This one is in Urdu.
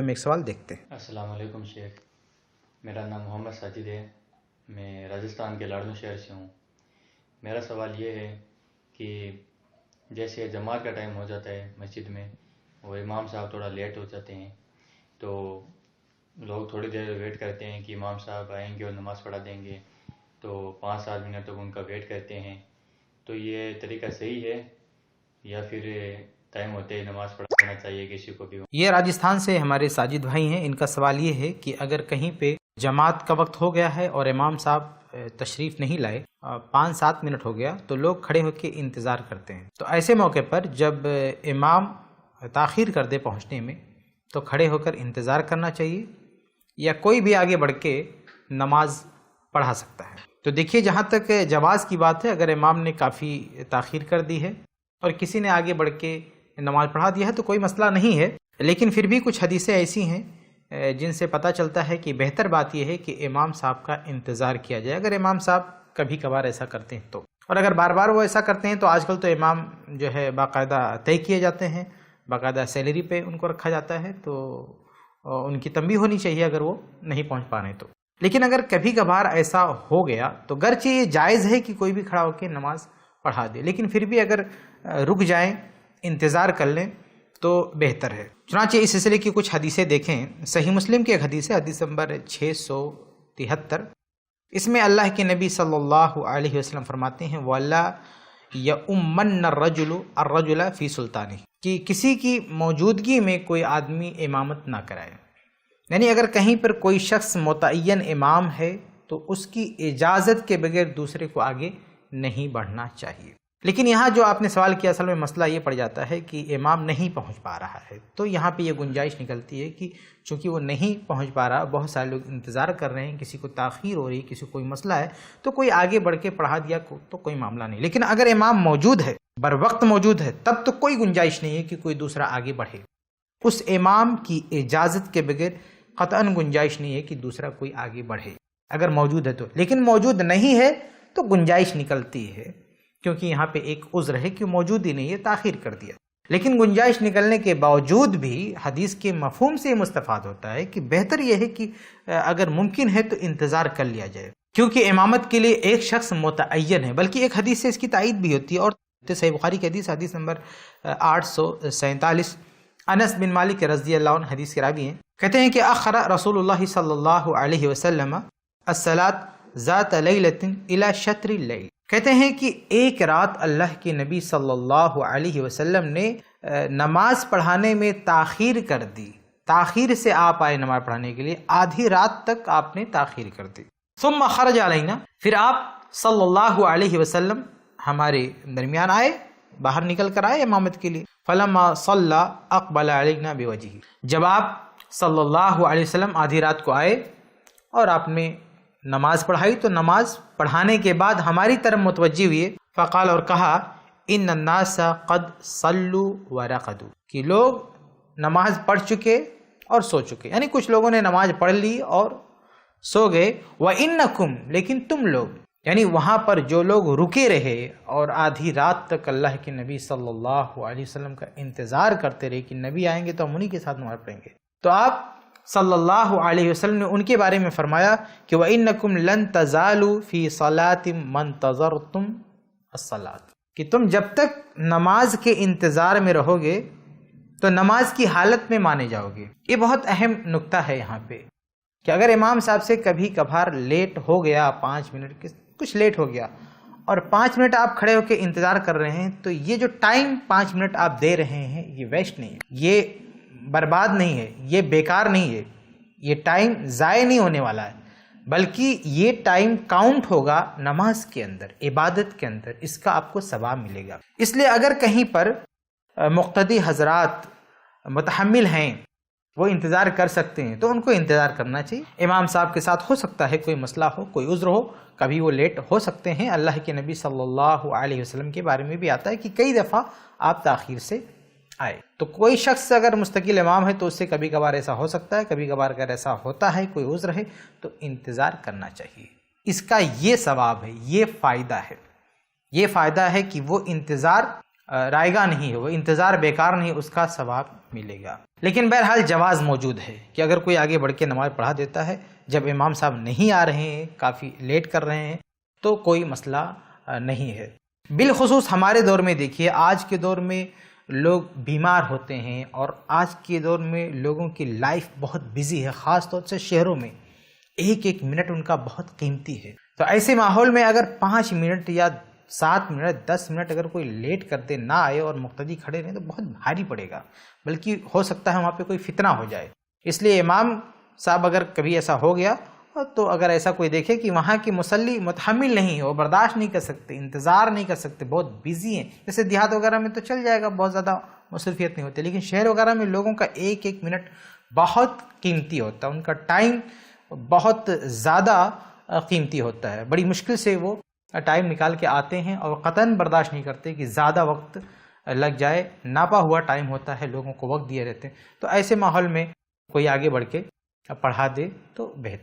میں ایک سوال دیکھتے ہیں۔ السلام علیکم شیخ، میرا نام محمد ساجد ہے، میں راجستھان کے لاڑنو شہر سے ہوں۔ میرا سوال یہ ہے کہ جیسے جماعت کا ٹائم ہو جاتا ہے مسجد میں، وہ امام صاحب تھوڑا لیٹ ہو جاتے ہیں، تو لوگ تھوڑی دیر ویٹ کرتے ہیں کہ امام صاحب آئیں گے اور نماز پڑھا دیں گے، تو 5-7 منٹ تک ان کا ویٹ کرتے ہیں، تو یہ طریقہ صحیح ہے یا پھر ٹائم ہوتے ہی نماز پڑھانا چاہیے کسی کو بھی؟ یہ راجستھان سے ہمارے ساجد بھائی ہیں، ان کا سوال یہ ہے کہ اگر کہیں پہ جماعت کا وقت ہو گیا ہے اور امام صاحب تشریف نہیں لائے، 5-7 منٹ ہو گیا، تو لوگ کھڑے ہو کے انتظار کرتے ہیں، تو ایسے موقع پر جب امام تاخیر کر دے پہنچنے میں تو کھڑے ہو کر انتظار کرنا چاہیے یا کوئی بھی آگے بڑھ کے نماز پڑھا سکتا ہے؟ تو دیکھیے، جہاں تک جواز کی بات ہے، اگر امام نے کافی تاخیر کر دی ہے اور کسی نے آگے بڑھ کے نماز پڑھا دیا ہے تو کوئی مسئلہ نہیں ہے، لیکن پھر بھی کچھ حدیثیں ایسی ہیں جن سے پتہ چلتا ہے کہ بہتر بات یہ ہے کہ امام صاحب کا انتظار کیا جائے، اگر امام صاحب کبھی کبھار ایسا کرتے ہیں تو، اور اگر بار بار وہ ایسا کرتے ہیں تو آج کل تو امام جو ہے باقاعدہ طے کیے جاتے ہیں، باقاعدہ سیلری پہ ان کو رکھا جاتا ہے، تو ان کی تنبیہ ہونی چاہیے اگر وہ نہیں پہنچ پا رہے تو۔ لیکن اگر کبھی کبھار ایسا ہو گیا تو گرچہ یہ جائز ہے کہ کوئی بھی کھڑا ہو کے نماز پڑھا دے، لیکن پھر بھی اگر رک جائیں، انتظار کر لیں تو بہتر ہے۔ چنانچہ اس سلسلے کی کچھ حدیثیں دیکھیں۔ صحیح مسلم کی ایک حدیث ہے، حدیث نمبر 673، اس میں اللہ کے نبی صلی اللہ علیہ وسلم فرماتے ہیں وَلَا يَؤُمَّنَّ الرَّجُلُ الرَّجُلَ فِي سُلْطَانِهِ، کہ کسی کی موجودگی میں کوئی آدمی امامت نہ کرائے، یعنی اگر کہیں پر کوئی شخص متعین امام ہے تو اس کی اجازت کے بغیر دوسرے کو آگے نہیں بڑھنا چاہیے۔ لیکن یہاں جو آپ نے سوال کیا، اصل میں مسئلہ یہ پڑ جاتا ہے کہ امام نہیں پہنچ پا رہا ہے، تو یہاں پہ یہ گنجائش نکلتی ہے کہ چونکہ وہ نہیں پہنچ پا رہا، بہت سارے لوگ انتظار کر رہے ہیں، کسی کو تاخیر ہو رہی، کسی کو کوئی مسئلہ ہے، تو کوئی آگے بڑھ کے پڑھا دیا تو کوئی معاملہ نہیں۔ لیکن اگر امام موجود ہے، بر وقت موجود ہے، تب تو کوئی گنجائش نہیں ہے کہ کوئی دوسرا آگے بڑھے، اس امام کی اجازت کے بغیر قطعاً گنجائش نہیں ہے کہ دوسرا کوئی آگے بڑھے اگر موجود ہے تو۔ لیکن موجود نہیں ہے تو گنجائش نکلتی ہے، کیونکہ یہاں پہ ایک عذر ہے کہ موجود ہی نہیں ہے، تاخیر کر دیا۔ لیکن گنجائش نکلنے کے باوجود بھی حدیث کے مفہوم سے یہ مستفاد ہوتا ہے کہ بہتر یہ ہے کہ اگر ممکن ہے تو انتظار کر لیا جائے، کیونکہ امامت کے لیے ایک شخص متعین ہے، بلکہ ایک حدیث سے اس کی تائید بھی ہوتی ہے، اور صحیح بخاری کی حدیث، حدیث نمبر 847، انس بن مالک رضی اللہ عنہ حدیث کے راوی ہیں، کہتے ہیں کہ اخر رسول اللہ صلی اللہ علیہ وسلم الصلاۃ ذات لیلۃ الی شطر اللیل، کہتے ہیں کہ ایک رات اللہ کے نبی صلی اللہ علیہ وسلم نے نماز پڑھانے میں تاخیر کر دی، تاخیر سے آپ آئے نماز پڑھانے کے لیے، آدھی رات تک آپ نے تاخیر کر دی۔ ثم خرج علینا، پھر آپ صلی اللہ علیہ وسلم ہمارے درمیان آئے، باہر نکل کر آئے امامت کے لیے۔ فلما صلی اقبل علینا بوجہہ، جب آپ صلی اللہ علیہ وسلم آدھی رات کو آئے اور آپ نے نماز پڑھائی، تو نماز پڑھانے کے بعد ہماری طرف متوجہ ہوئے، فقال، اور کہا، ان الناس قد صلوا ورقدوا، کہ لوگ نماز پڑھ چکے اور سو چکے، یعنی کچھ لوگوں نے نماز پڑھ لی اور سو گئے، وانکم، لیکن تم لوگ، یعنی وہاں پر جو لوگ رکے رہے اور آدھی رات تک اللہ کے نبی صلی اللہ علیہ وسلم کا انتظار کرتے رہے کہ نبی آئیں گے تو ہم انہی کے ساتھ نماز پڑھیں گے، تو آپ صلی اللہ علیہ وسلم نے ان کے بارے میں فرمایا کہ وَإِنَّكُمْ لَن تَزَالُوا فِي صَلَاةٍ مَنْتَظَرْتُمْ الصَّلَاةِ، کہ تم جب تک نماز کے انتظار میں رہو گے تو نماز کی حالت میں مانے جاؤ گے۔ یہ بہت اہم نکتہ ہے یہاں پہ کہ اگر امام صاحب سے کبھی کبھار لیٹ ہو گیا، 5 منٹ کچھ لیٹ ہو گیا، اور 5 منٹ آپ کھڑے ہو کے انتظار کر رہے ہیں، تو یہ جو ٹائم 5 منٹ آپ دے رہے ہیں یہ ویسٹ نہیں ہے، یہ برباد نہیں ہے، یہ بیکار نہیں ہے، یہ ٹائم ضائع نہیں ہونے والا ہے، بلکہ یہ ٹائم کاؤنٹ ہوگا نماز کے اندر، عبادت کے اندر، اس کا آپ کو ثواب ملے گا۔ اس لیے اگر کہیں پر مقتدی حضرات متحمل ہیں، وہ انتظار کر سکتے ہیں، تو ان کو انتظار کرنا چاہیے۔ امام صاحب کے ساتھ ہو سکتا ہے کوئی مسئلہ ہو، کوئی عذر ہو، کبھی وہ لیٹ ہو سکتے ہیں۔ اللہ کے نبی صلی اللہ علیہ وسلم کے بارے میں بھی آتا ہے کہ کئی دفعہ آپ تاخیر سے آئے، تو کوئی شخص اگر مستقل امام ہے تو اس سے کبھی کبھار ایسا ہو سکتا ہے، کبھی کبھار اگر ایسا ہوتا ہے، کوئی عذر ہے، تو انتظار کرنا چاہیے۔ اس کا یہ ثواب ہے، یہ فائدہ ہے کہ وہ انتظار رائے گاہ نہیں ہے، وہ انتظار بیکار نہیں، اس کا ثواب ملے گا۔ لیکن بہرحال جواز موجود ہے کہ اگر کوئی آگے بڑھ کے نماز پڑھا دیتا ہے جب امام صاحب نہیں آ رہے ہیں، کافی لیٹ کر رہے ہیں، تو کوئی مسئلہ نہیں ہے۔ بالخصوص ہمارے دور میں دیکھیے، آج کے دور میں لوگ بیمار ہوتے ہیں اور آج کے دور میں لوگوں کی لائف بہت بزی ہے، خاص طور سے شہروں میں ایک ایک منٹ ان کا بہت قیمتی ہے۔ تو ایسے ماحول میں اگر 5 منٹ یا 7 منٹ 10 منٹ اگر کوئی لیٹ کرتے نہ آئے اور مقتدی کھڑے رہیں تو بہت بھاری پڑے گا، بلکہ ہو سکتا ہے وہاں پہ کوئی فتنہ ہو جائے۔ اس لیے امام صاحب اگر کبھی ایسا ہو گیا تو اگر ایسا کوئی دیکھے کہ وہاں کی مصلی متحمل نہیں ہے، وہ برداشت نہیں کر سکتے، انتظار نہیں کر سکتے، بہت بیزی ہیں، جیسے دیہات وغیرہ میں تو چل جائے گا، بہت زیادہ مصروفیت نہیں ہوتی، لیکن شہر وغیرہ میں لوگوں کا ایک ایک منٹ بہت قیمتی ہوتا ہے، ان کا ٹائم بہت زیادہ قیمتی ہوتا ہے، بڑی مشکل سے وہ ٹائم نکال کے آتے ہیں اور قطعاً برداشت نہیں کرتے کہ زیادہ وقت لگ جائے، ناپا ہوا ٹائم ہوتا ہے، لوگوں کو وقت دیے رہتے ہیں۔ تو ایسے ماحول میں کوئی آگے بڑھ کے پڑھا دے تو بہتر۔